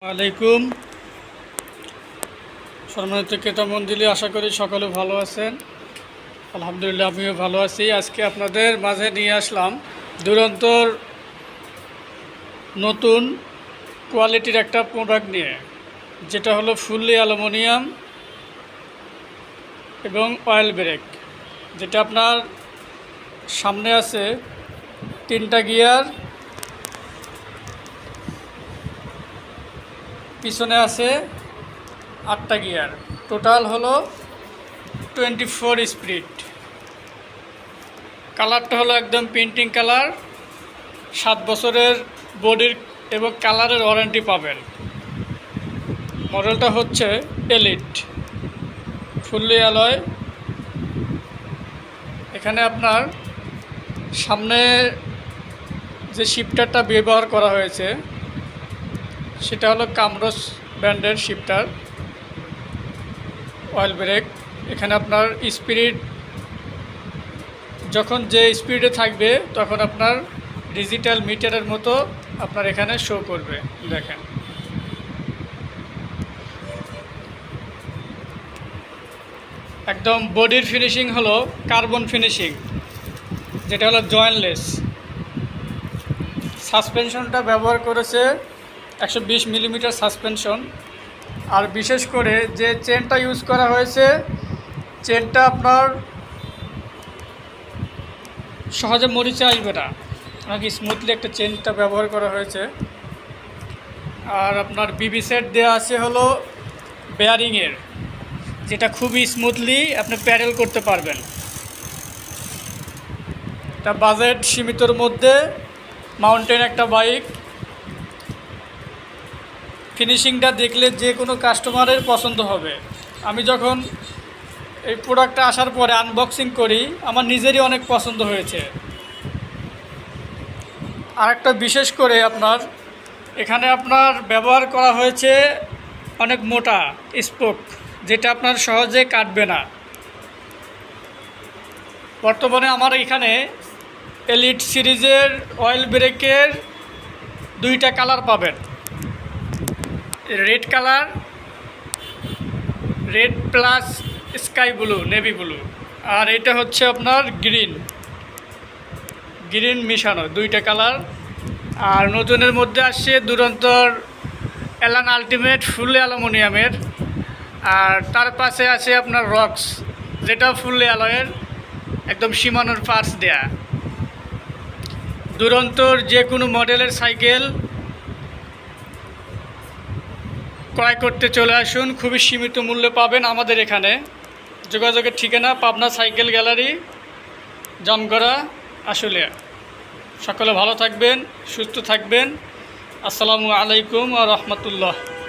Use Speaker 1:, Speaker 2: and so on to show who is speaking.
Speaker 1: আলাইকুম সম্মানিত ক্রেতা মণ্ডলী, আশা করি সকলে ভালো আছেন। আলহামদুলিল্লাহ আমিও ভালো আছি। আজকে আপনাদের মাঝে নিয়ে আসলাম দুরন্তর নতুন কোয়ালিটির একটা প্রোডাক্ট নিয়ে, যেটা হলো ফুললি অ্যালুমিনিয়াম এবং অয়েল ব্রেক। যেটা আপনার সামনে আছে 3টা গিয়ার, পিছনে আছে 8টা গিয়ার, টোটাল হলো 24 স্পিড। কালারটা হলো একদম পেন্টিং কালার। 7 বছরের বডির এবং কালারের ওয়ারেন্টি পাবেন। মডেলটা হচ্ছে এলিট ফুললি অ্যালয়। এখানে আপনার সামনে যে শিফটারটা ব্যবহার করা হয়েছে সেটা হলো কামরস ব্র্যান্ডের শিফটার অয়েল ব্রেক। এখানে আপনার স্পিড যখন যে স্পিডে থাকবে তখন আপনার ডিজিটাল মিটারের মতো আপনার এখানে শো করবে। দেখেন, একদম বডির ফিনিশিং হলো কার্বন ফিনিশিং, যেটা হলো জয়েন্টলেস। সাসপেনশনটা ব্যবহার করেছে 120 মিলিমিটার সাসপেনশন। আর বিশেষ করে যে চেনটা ইউজ করা হয়েছে, চেনটা আপনার সহজে মরিচা আসবে না, অনেক স্মুথলি একটা চেনটা ব্যবহার করা হয়েছে। আর আপনার বিবি সেট দেওয়া আছে হলো বেয়ারিংয়ের, যেটা খুবই স্মুথলি আপনি প্যাডেল করতে পারবেন। তা বাজেট সীমিতর মধ্যে মাউন্টেন একটা বাইক। ফিনিশিংটা দেখলে যে কোনো কাস্টমারের পছন্দ হবে। আমি যখন এই প্রোডাক্টটা আসার পরে আনবক্সিং করি, আমার নিজেরই অনেক পছন্দ হয়েছে। আরেকটা বিশেষ করে আপনার এখানে আপনার ব্যবহার করা হয়েছে অনেক মোটা স্পোক, যেটা আপনার সহজে কাটবে না। বর্তমানে আমার এখানে এলিট সিরিজের অয়েল ব্রেকের 2টা কালার পাবেন, red colour, red plus sky blue, navy blue, আর এটা হচ্ছে আপনার গ্রিন মিশানো 2টা কালার। আর নতুনের মধ্যে আসছে দুরন্তর অ্যালান আলটিমেট ফুললি অ্যালুমিনিয়ামের। আর তার পাশে আছে আপনার রক্স, যেটা ফুললি অ্যালয়ের, একদম সীমানোর পার্টস দেয়া। দুরন্তর যে কোনো মডেলের সাইকেল ক্রয় করতে চলে আসুন, খুবই সীমিত মূল্যে পাবেন আমাদের এখানে। যোগাযোগের ঠিকানা পাবনা সাইকেল গ্যালারি, জামগড়া, আশুলিয়া। সকলে ভালো থাকবেন, সুস্থ থাকবেন। আসসালামু আলাইকুম ওয়া রাহমাতুল্লাহ।